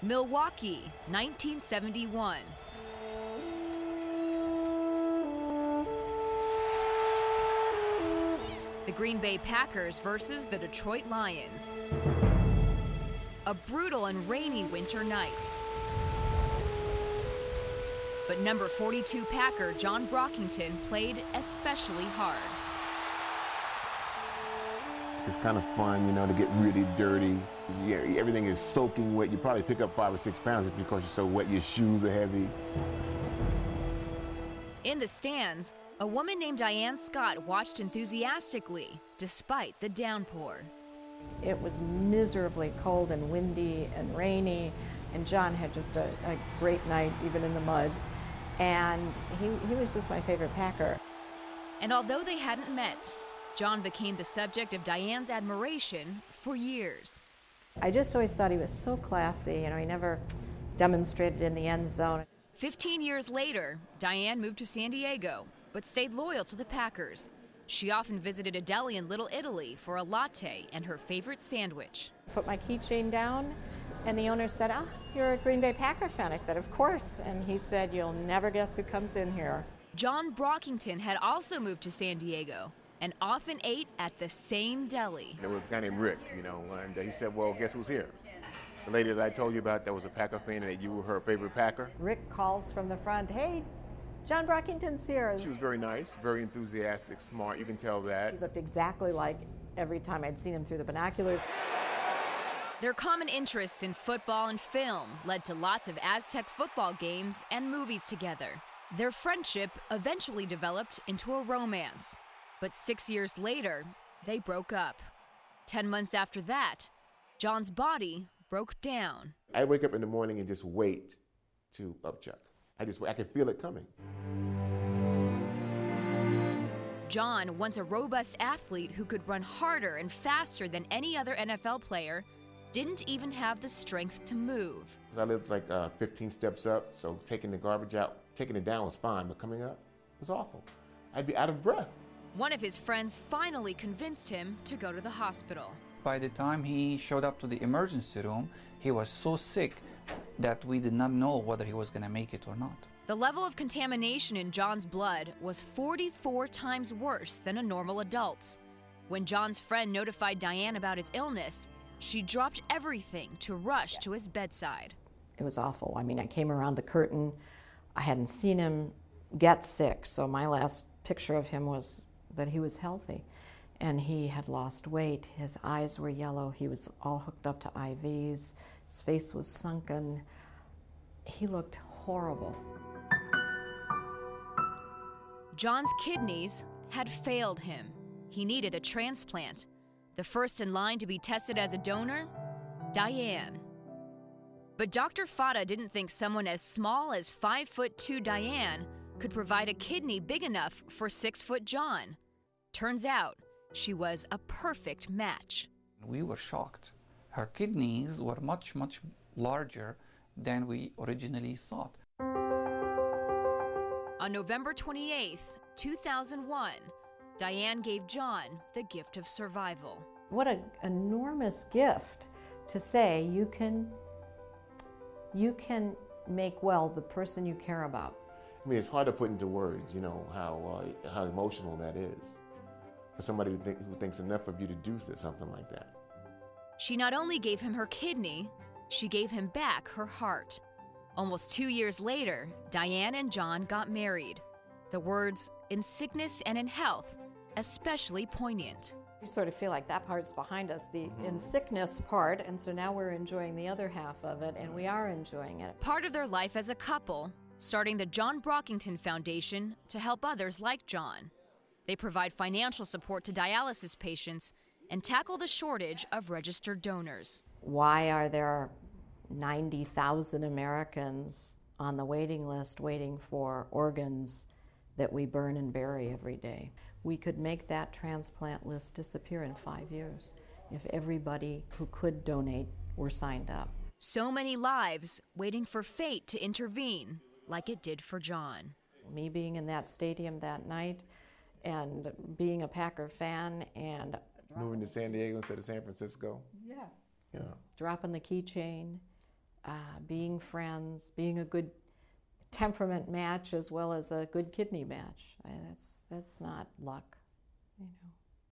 Milwaukee, 1971. The Green Bay Packers versus the Detroit Lions. A brutal and rainy winter night. But number 42 Packer John Brockington played especially hard. It's kind of fun, you know, to get really dirty. Yeah, everything is soaking wet. You probably pick up 5 or 6 pounds just because you're so wet. Your shoes are heavy. In the stands, a woman named Diane Scott watched enthusiastically despite the downpour. It was miserably cold and windy and rainy, and John had just a great night, even in the mud. And he was just my favorite Packer. And although they hadn't met, John became the subject of Diane's admiration for years. I just always thought he was so classy. You know, he never demonstrated in the end zone. 15 years later, Diane moved to San Diego, but stayed loyal to the Packers. She often visited a deli in Little Italy for a latte and her favorite sandwich. Put my keychain down, and the owner said, "Ah, you're a Green Bay Packer fan." I said, "Of course." And he said, "You'll never guess who comes in here." John Brockington had also moved to San Diego and often ate at the same deli. There was a guy named Rick, you know, and he said, well, guess who's here? The lady that I told you about that was a Packer fan and that you were her favorite Packer. Rick calls from the front, "Hey, John Brockington's here." She was very nice, very enthusiastic, smart, you can tell that. He looked exactly like every time I'd seen him through the binoculars. Their common interests in football and film led to lots of Aztec football games and movies together. Their friendship eventually developed into a romance. But 6 years later, they broke up. 10 months after that, John's body broke down. I wake up in the morning and just wait to upchuck. I could feel it coming. John, once a robust athlete who could run harder and faster than any other NFL player, didn't even have the strength to move. I lived like 15 steps up, so taking the garbage out, taking it down was fine, but coming up was awful. I'd be out of breath. One of his friends finally convinced him to go to the hospital. By the time he showed up to the emergency room, he was so sick that we did not know whether he was going to make it or not. The level of contamination in John's blood was 44 times worse than a normal adult's. When John's friend notified Diane about his illness, she dropped everything to rush to his bedside. It was awful. I mean, I came around the curtain. I hadn't seen him get sick, so my last picture of him was that he was healthy. And he had lost weight. His eyes were yellow. He was all hooked up to IVs. His face was sunken. He looked horrible. John's kidneys had failed him. He needed a transplant. The first in line to be tested as a donor, Diane. But Dr. Fata didn't think someone as small as 5'2" Diane could provide a kidney big enough for 6' John. Turns out, she was a perfect match. We were shocked. Her kidneys were much, much larger than we originally thought. On November 28th, 2001, Diane gave John the gift of survival. What an enormous gift to say you can make well the person you care about. I mean, it's hard to put into words, you know, how emotional that is. For somebody who thinks enough of you to do something like that. She not only gave him her kidney, she gave him back her heart. Almost 2 years later, Diane and John got married. The words, "in sickness and in health," especially poignant. We sort of feel like that part's behind us, the in sickness part, and so now we're enjoying the other half of it, and we are enjoying it. Part of their life as a couple, starting the John Brockington Foundation to help others like John. They provide financial support to dialysis patients and tackle the shortage of registered donors. Why are there 90,000 Americans on the waiting list waiting for organs that we burn and bury every day? We could make that transplant list disappear in 5 years if everybody who could donate were signed up. So many lives waiting for fate to intervene, like it did for John. Me being in that stadium that night and being a Packer fan and moving to San Diego instead of San Francisco. Yeah. Yeah. Dropping the keychain. being friends, being a good temperament match as well as a good kidney match. That's not luck, you know.